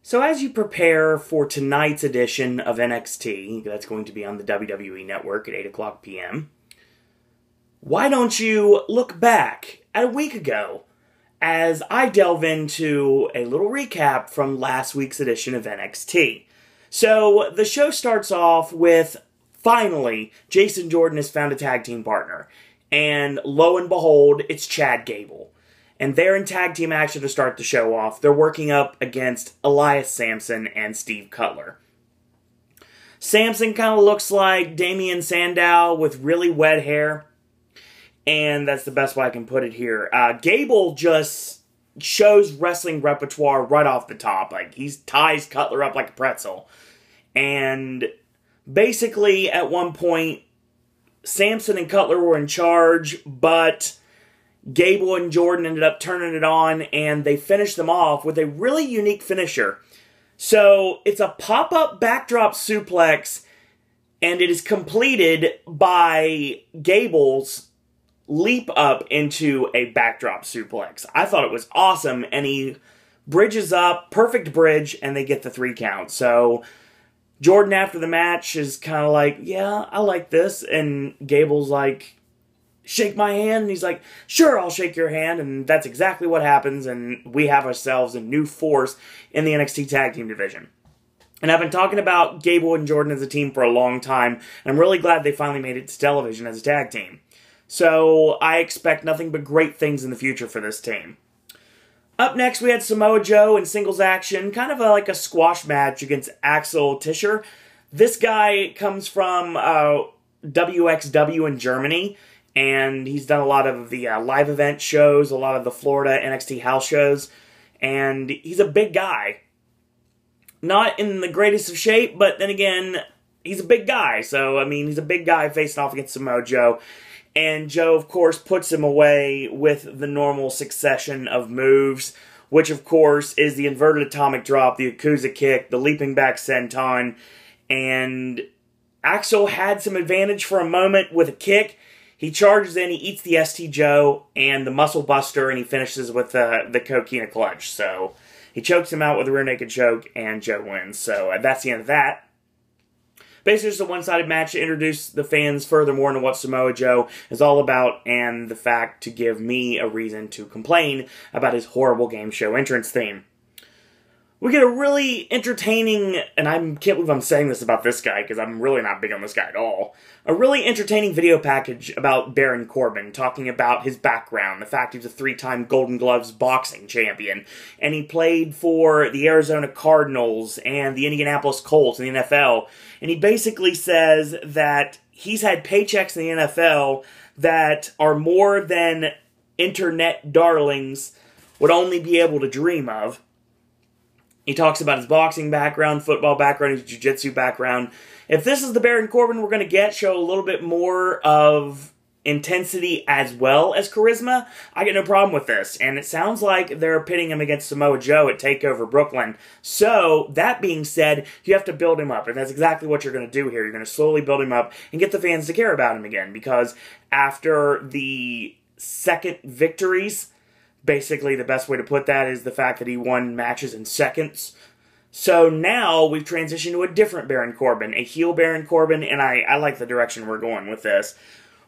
So as you prepare for tonight's edition of NXT, that's going to be on the WWE Network at 8 o'clock p.m., why don't you look back at a week ago as I delve into a little recap from last week's edition of NXT. So the show starts off with, finally, Jason Jordan has found a tag team partner. And lo and behold, it's Chad Gable. And they're in tag team action to start the show off. They're working up against Elias Samson and Steve Cutler. Samson kind of looks like Damian Sandow with really wet hair. And that's the best way I can put it here. Gable just shows wrestling repertoire right off the top. Like, he ties Cutler up like a pretzel. And basically, at one point, Samson and Cutler were in charge, but Gable and Jordan ended up turning it on, and they finished them off with a really unique finisher. So, it's a pop-up backdrop suplex, and it is completed by Gable's leap up into a backdrop suplex. I thought it was awesome, and he bridges up, perfect bridge, and they get the 3 count. So, Jordan after the match is kind of like, yeah, I like this, and Gable's like, shake my hand, and he's like, sure, I'll shake your hand, and that's exactly what happens, and we have ourselves a new force in the NXT Tag Team division. And I've been talking about Gable and Jordan as a team for a long time, and I'm really glad they finally made it to television as a tag team. So, I expect nothing but great things in the future for this team. Up next, we had Samoa Joe in singles action, kind of like a squash match against Axel Tischer. This guy comes from WXW in Germany, and he's done a lot of the live event shows, a lot of the Florida NXT house shows, and he's a big guy. Not in the greatest of shape, but then again, he's a big guy. So, I mean, he's a big guy facing off against Samoa Joe. And Joe, of course, puts him away with the normal succession of moves, which, of course, is the inverted atomic drop, the Yakuza kick, the leaping back senton, and Axel had some advantage for a moment with a kick. He charges in, he eats the ST Joe and the muscle buster, and he finishes with the coquina clutch. So, he chokes him out with a rear naked choke, and Joe wins. So, that's the end of that. Basically, just a one-sided match to introduce the fans furthermore into what Samoa Joe is all about, and the fact to give me a reason to complain about his horrible game show entrance theme. We get a really entertaining, and I can't believe I'm saying this about this guy, because I'm really not big on this guy at all, a really entertaining video package about Baron Corbin, talking about his background, the fact he's a 3-time Golden Gloves boxing champion, and he played for the Arizona Cardinals and the Indianapolis Colts in the NFL, and he basically says that he's had paychecks in the NFL that are more than internet darlings would only be able to dream of. He talks about his boxing background, football background, his jiu-jitsu background. If this is the Baron Corbin we're going to get, show a little bit more of intensity as well as charisma, I get no problem with this. And it sounds like they're pitting him against Samoa Joe at TakeOver Brooklyn. So, that being said, you have to build him up. And that's exactly what you're going to do here. You're going to slowly build him up and get the fans to care about him again. Because after the second victories, basically, the best way to put that is the fact that he won matches in seconds. So now we've transitioned to a different Baron Corbin, a heel Baron Corbin, and I like the direction we're going with this.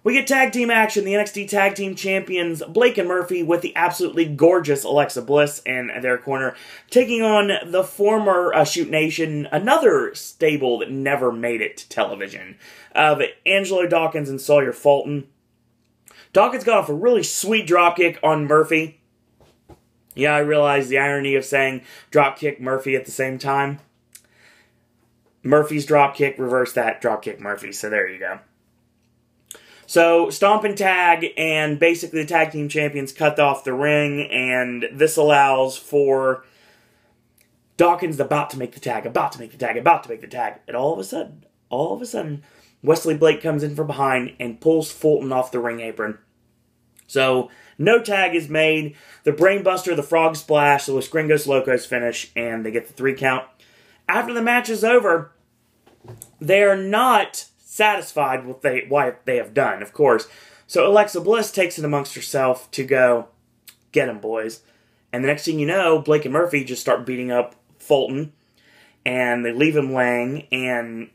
We get tag team action, the NXT Tag Team Champions Blake and Murphy with the absolutely gorgeous Alexa Bliss in their corner, taking on the former Shoot Nation, another stable that never made it to television, of Angelo Dawkins and Sawyer Fulton. Dawkins got off a really sweet dropkick on Murphy. Yeah, I realize the irony of saying dropkick Murphy at the same time. Murphy's dropkick, reverse that, dropkick Murphy. So there you go. So, stomp and tag, and basically the tag team champions cut off the ring, and this allows for Dawkins about to make the tag, about to make the tag, about to make the tag. And all of a sudden, Wesley Blake comes in from behind and pulls Fulton off the ring apron. So, no tag is made. The Brainbuster, the Frog Splash, the Los Gringos Locos finish, and they get the 3 count. After the match is over, they are not satisfied with what they have done, of course. So Alexa Bliss takes it amongst herself to go, get him, boys. And the next thing you know, Blake and Murphy just start beating up Fulton, and they leave him laying, and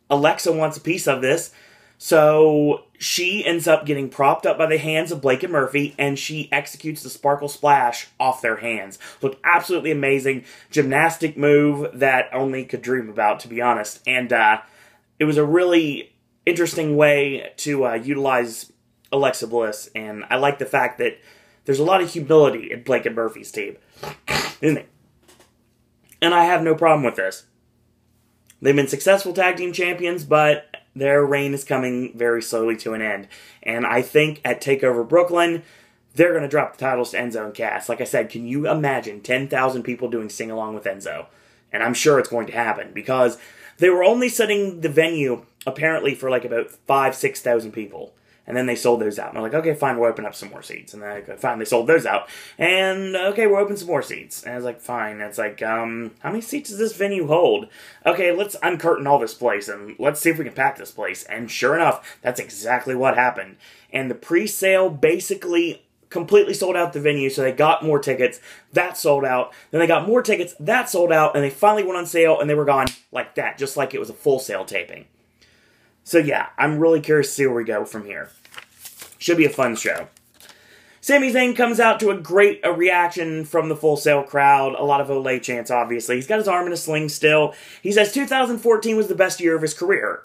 Alexa wants a piece of this, so she ends up getting propped up by the hands of Blake and Murphy, and she executes the Sparkle Splash off their hands. Looked absolutely amazing. Gymnastic move that only could dream about, to be honest. And it was a really interesting way to utilize Alexa Bliss, and I like the fact that there's a lot of humility in Blake and Murphy's team, isn't it? And I have no problem with this. They've been successful tag team champions, but their reign is coming very slowly to an end. And I think at TakeOver Brooklyn, they're going to drop the titles to Enzo and Cass. Like I said, can you imagine 10,000 people doing sing-along with Enzo? And I'm sure it's going to happen, because they were only setting the venue, apparently, for like about 5,000 to 6,000 people. And then they sold those out. And they're like, okay, fine, we'll open up some more seats. And then, okay, fine, they sold those out. And, okay, we'll open some more seats. And I was like, fine. And it's like, how many seats does this venue hold? Okay, let's uncurtain all this place, and let's see if we can pack this place. And sure enough, that's exactly what happened. And the pre-sale basically completely sold out the venue, so they got more tickets. That sold out. Then they got more tickets. That sold out. And they finally went on sale, and they were gone like that, just like it was a full sale taping. So yeah, I'm really curious to see where we go from here. Should be a fun show. Sami Zayn comes out to a great reaction from the Full Sail crowd. A lot of Olay chants, obviously. He's got his arm in a sling still. He says 2014 was the best year of his career.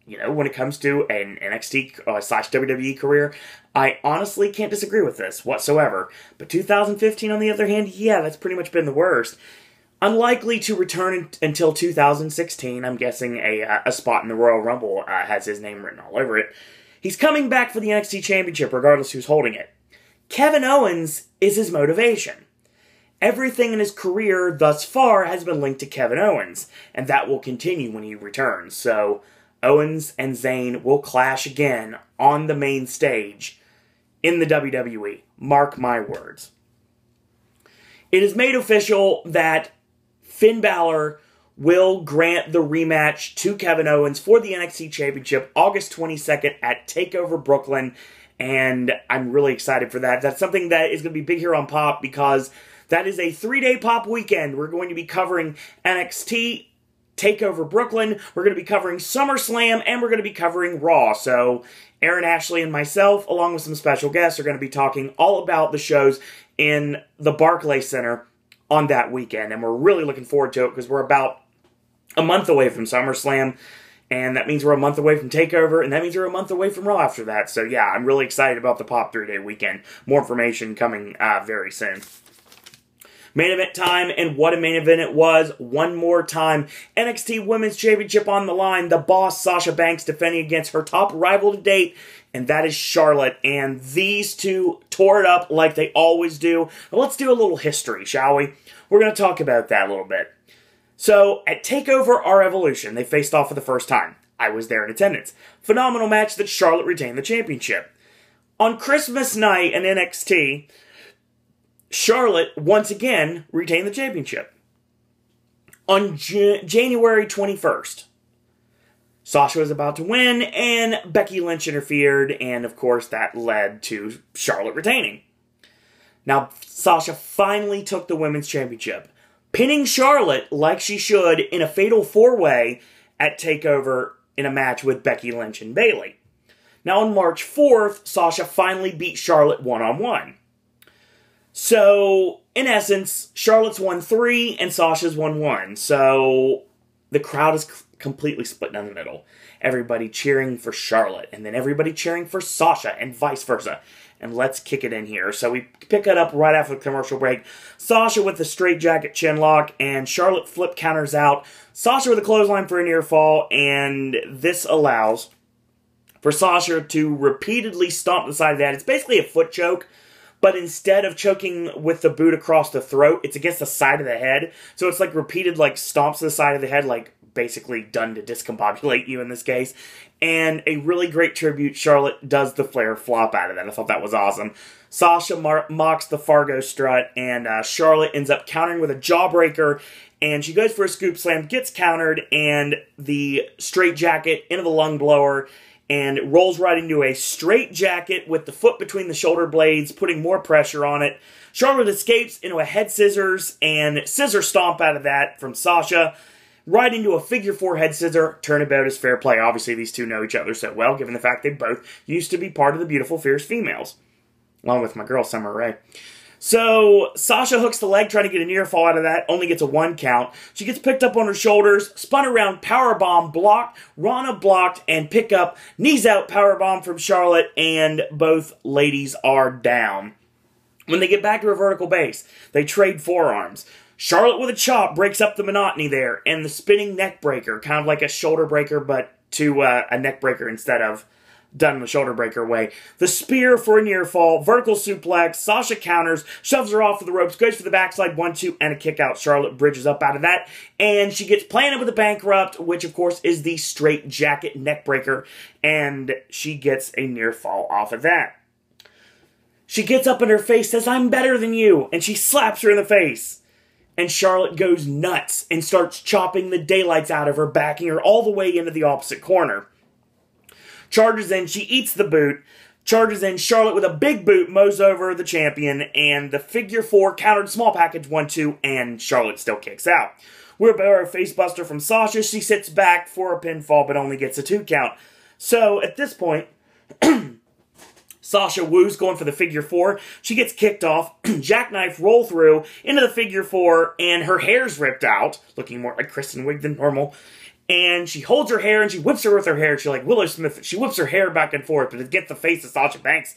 You know, when it comes to an NXT slash WWE career, I honestly can't disagree with this whatsoever. But 2015, on the other hand, yeah, that's pretty much been the worst. Unlikely to return until 2016. I'm guessing a spot in the Royal Rumble has his name written all over it. He's coming back for the NXT Championship, regardless who's holding it. Kevin Owens is his motivation. Everything in his career thus far has been linked to Kevin Owens, and that will continue when he returns. So, Owens and Zayn will clash again on the main stage in the WWE. Mark my words. It is made official that Finn Balor will grant the rematch to Kevin Owens for the NXT Championship August 22nd at TakeOver Brooklyn, and I'm really excited for that. That's something that is going to be big here on Pop, because that is a 3-day Pop weekend. We're going to be covering NXT, TakeOver Brooklyn, we're going to be covering SummerSlam, and we're going to be covering Raw. So Aaron Ashley and myself, along with some special guests, are going to be talking all about the shows in the Barclays Center on that weekend, and we're really looking forward to it, because we're about a month away from SummerSlam, and that means we're a month away from TakeOver, and that means we're a month away from Raw after that. So yeah, I'm really excited about the Pop 3-day weekend. More information coming very soon. Main event time, and what a main event it was. One more time, NXT Women's Championship on the line. The Boss, Sasha Banks, defending against her top rival to date, and that is Charlotte. And these two tore it up like they always do. Now, let's do a little history, shall we? We're going to talk about that a little bit. So, at TakeOver Our Evolution, they faced off for the first time. I was there in attendance. Phenomenal match that Charlotte retained the championship. On Christmas night in NXT, Charlotte, once again, retained the championship. On January 21st, Sasha was about to win, and Becky Lynch interfered, and of course that led to Charlotte retaining. Now, Sasha finally took the Women's Championship, pinning Charlotte like she should in a fatal 4-way at TakeOver in a match with Becky Lynch and Bayley. Now, on March 4th, Sasha finally beat Charlotte one-on-one. So, in essence, Charlotte's won 3 and Sasha's won 1. So, the crowd is completely split down the middle. Everybody cheering for Charlotte, and then everybody cheering for Sasha, and vice versa. And let's kick it in here. So we pick it up right after the commercial break. Sasha with the straight jacket chin lock, and Charlotte flip counters out. Sasha with a clothesline for a near fall, and this allows for Sasha to repeatedly stomp the side of the head. It's basically a foot choke, but instead of choking with the boot across the throat, it's against the side of the head. So it's like repeated like stomps to the side of the head, like basically done to discombobulate you in this case. And a really great tribute, Charlotte does the Flair flop out of that. I thought that was awesome. Sasha mocks the Fargo strut, and Charlotte ends up countering with a jawbreaker, and she goes for a scoop slam, gets countered, and the straight jacket into the lung blower, and rolls right into a straight jacket with the foot between the shoulder blades, putting more pressure on it. Charlotte escapes into a head scissors and scissor stomp out of that from Sasha, right into a figure 4 head scissor. Turnabout is fair play. Obviously, these two know each other so well, given the fact they both used to be part of the Beautiful Fierce Females, along with my girl, Summer Rae. So, Sasha hooks the leg, trying to get a near fall out of that, only gets a 1 count. She gets picked up on her shoulders, spun around, powerbomb, blocked, Rana blocked, and pick up, knees out, powerbomb from Charlotte, and both ladies are down. When they get back to her vertical base, they trade forearms. Charlotte with a chop breaks up the monotony there, and the spinning neck breaker, kind of like a shoulder breaker, but to a neck breaker instead of done the shoulder breaker way. The spear for a near fall, vertical suplex, Sasha counters, shoves her off of the ropes, goes for the backslide 1-2, and a kick out. Charlotte bridges up out of that, and she gets planted with a bankrupt, which of course is the straight jacket neck breaker, and she gets a near fall off of that. She gets up in her face, says, "I'm better than you," and she slaps her in the face. And Charlotte goes nuts and starts chopping the daylights out of her, backing her all the way into the opposite corner. Charges in, she eats the boot, charges in, Charlotte with a big boot mows over the champion, and the figure 4 countered small package 1-2, and Charlotte still kicks out. Wheelbarrow facebuster from Sasha, she sits back for a pinfall, but only gets a 2 count. So, at this point, Sasha woos going for the figure 4. She gets kicked off, jackknife roll through into the figure 4, and her hair's ripped out, looking more like Kristen Wiig than normal. And she holds her hair and she whips her with her hair. She's like Willow Smith. She whips her hair back and forth, but it gets the face of Sasha Banks.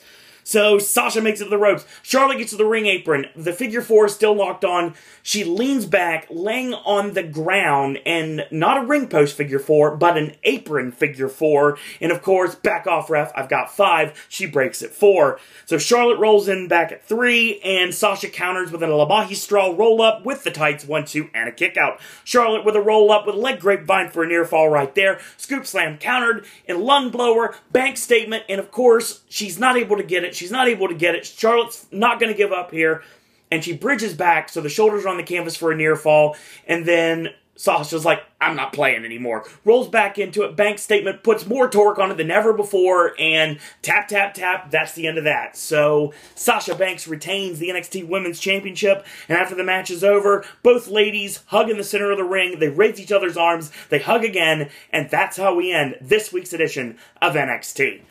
So Sasha makes it to the ropes. Charlotte gets to the ring apron. The figure 4 is still locked on. She leans back, laying on the ground, and not a ring post figure 4, but an apron figure 4. And of course, back off ref, I've got 5. She breaks at 4. So Charlotte rolls in back at 3, and Sasha counters with an Labahi straw roll-up with the tights 1-2 and a kick out. Charlotte with a roll-up with a leg grapevine for a near fall right there. Scoop slam countered, and lung blower, bank statement, and of course, she's not able to get it. She's not able to get it. Charlotte's not going to give up here. And she bridges back, so the shoulders are on the canvas for a near fall. And then Sasha's like, "I'm not playing anymore." Rolls back into it. Bank statement, puts more torque on it than ever before. And tap, tap, tap. That's the end of that. So Sasha Banks retains the NXT Women's Championship. And after the match is over, both ladies hug in the center of the ring. They raise each other's arms. They hug again. And that's how we end this week's edition of NXT.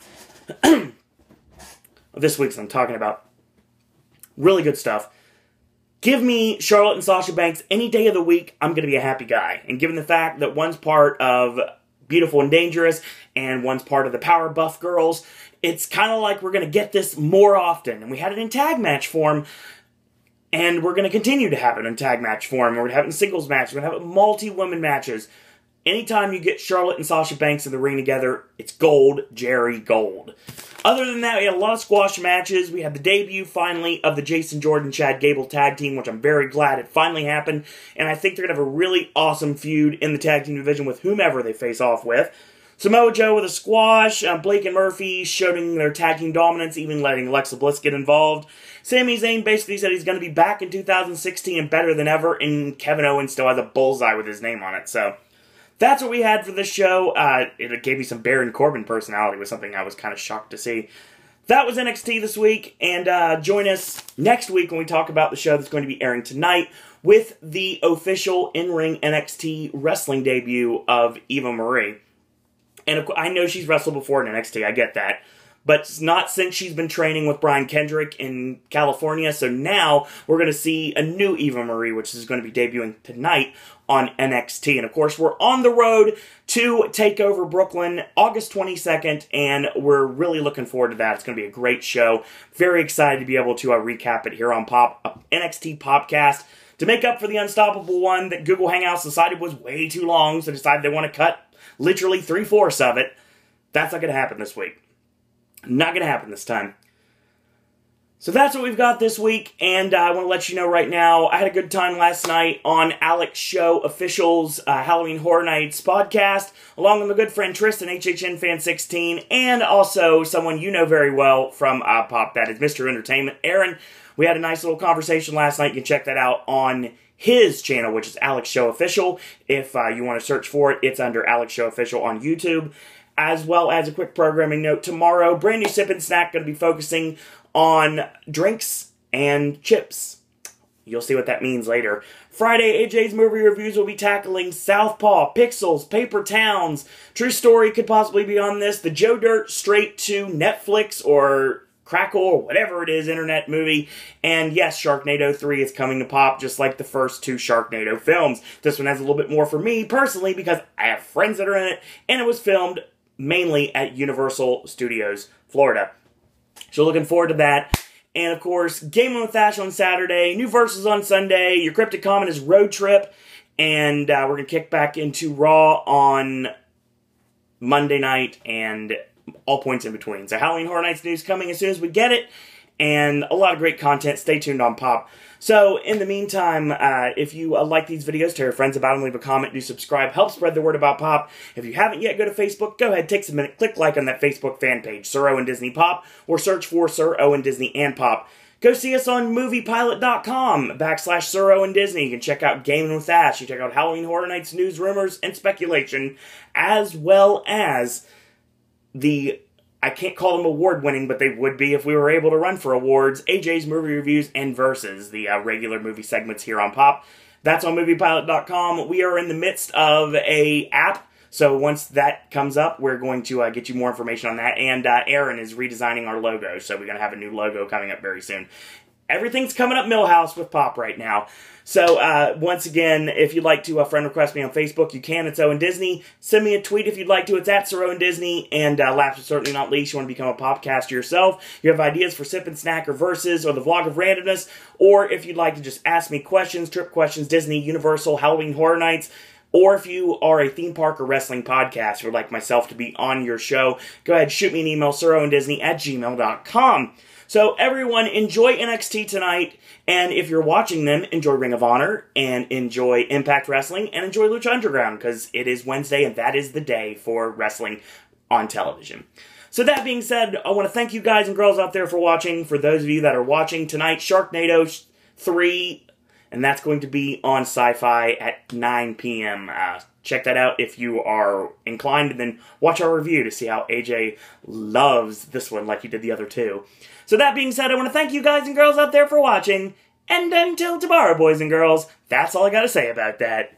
This week's I'm talking about really good stuff. Give me Charlotte and Sasha Banks any day of the week, I'm going to be a happy guy. And given the fact that one's part of Beautiful and Dangerous and one's part of the Power Buff Girls, it's kind of like we're going to get this more often. And we had it in tag match form, and we're going to continue to have it in tag match form. We're going to have it in singles matches. We're going to have it in multi-women matches. Anytime you get Charlotte and Sasha Banks in the ring together, it's gold, Jerry, gold. Other than that, we had a lot of squash matches. We had the debut, finally, of the Jason Jordan-Chad Gable tag team, which I'm very glad it finally happened. And I think they're going to have a really awesome feud in the tag team division with whomever they face off with. Samoa Joe with a squash. Blake and Murphy showing their tag team dominance, even letting Alexa Bliss get involved. Sami Zayn basically said he's going to be back in 2016 and better than ever. And Kevin Owens still has a bullseye with his name on it, so that's what we had for this show. It gave me some Baron Corbin personality, was something I was kind of shocked to see. That was NXT this week, and join us next week when we talk about the show that's going to be airing tonight with the official in-ring NXT wrestling debut of Eva Marie. And I know she's wrestled before in NXT, I get that. But not since she's been training with Brian Kendrick in California. So now we're going to see a new Eva Marie, which is going to be debuting tonight on NXT. And of course, we're on the road to TakeOver Brooklyn August 22nd, and we're really looking forward to that. It's going to be a great show. Very excited to be able to recap it here on NXT Popcast. To make up for the Unstoppable one that Google Hangouts decided was way too long, so decided they want to cut literally 3/4 of it. That's not going to happen this week. Not going to happen this time. So that's what we've got this week, and I want to let you know right now, I had a good time last night on Alex Show Official's Halloween Horror Nights podcast, along with my good friend Tristan, HHN Fan 16, and also someone you know very well from Pop, that is Mr. Entertainment, Aaron. We had a nice little conversation last night. You can check that out on his channel, which is Alex Show Official. If you want to search for it, it's under Alex Show Official on YouTube. As well as a quick programming note, tomorrow, brand new Sip and Snack, going to be focusing on drinks and chips. You'll see what that means later. Friday, AJ's movie reviews will be tackling Southpaw, Pixels, Paper Towns. True Story could possibly be on this. The Joe Dirt straight to Netflix or Crackle or whatever it is, internet movie. And yes, Sharknado 3 is coming to Pop, just like the first 2 Sharknado films. This one has a little bit more for me, personally, because I have friends that are in it, and it was filmed mainly at Universal Studios, Florida. So looking forward to that. And of course, Game with Ash on Saturday, new Versus on Sunday, your Cryptic Comment is Road Trip, and we're going to kick back into Raw on Monday night, and all points in between. So Halloween Horror Nights news coming as soon as we get it, and a lot of great content. Stay tuned on Pop. So, in the meantime, if you like these videos, tell your friends about them, leave a comment, do subscribe, help spread the word about Pop. If you haven't yet, go to Facebook, go ahead, take a minute, click like on that Facebook fan page, Sir Owen Disney Pop, or search for Sir Owen Disney and Pop. Go see us on moviepilot.com/Sir Owen Disney. You can check out Gaming with Ash, you check out Halloween Horror Nights news, rumors, and speculation, as well as the, I can't call them award-winning, but they would be if we were able to run for awards, AJ's movie reviews and Versus, the regular movie segments here on Pop. That's on moviepilot.com. We are in the midst of a app, so once that comes up, we're going to get you more information on that. And Aaron is redesigning our logo, so we're going to have a new logo coming up very soon. Everything's coming up Millhouse with Pop right now. So, once again, if you'd like to friend request me on Facebook, you can. It's Owen Disney. Send me a tweet if you'd like to. It's at Sir Owen Disney. And last but certainly not least, you want to become a Popcaster yourself. You have ideas for Sip and Snack or Versus or the Vlog of Randomness. Or if you'd like to just ask me questions, trip questions, Disney, Universal, Halloween Horror Nights. Or if you are a theme park or wrestling podcast or would like myself to be on your show, go ahead, shoot me an email, siroandisney@gmail.com. So everyone, enjoy NXT tonight, and if you're watching them, enjoy Ring of Honor, and enjoy Impact Wrestling, and enjoy Lucha Underground, because it is Wednesday, and that is the day for wrestling on television. So that being said, I want to thank you guys and girls out there for watching. For those of you that are watching tonight, Sharknado 3, and that's going to be on Sci-Fi at 9 p.m., check that out if you are inclined, and then watch our review to see how AJ loves this one like he did the other two. So that being said, I want to thank you guys and girls out there for watching, and until tomorrow, boys and girls, that's all I gotta say about that.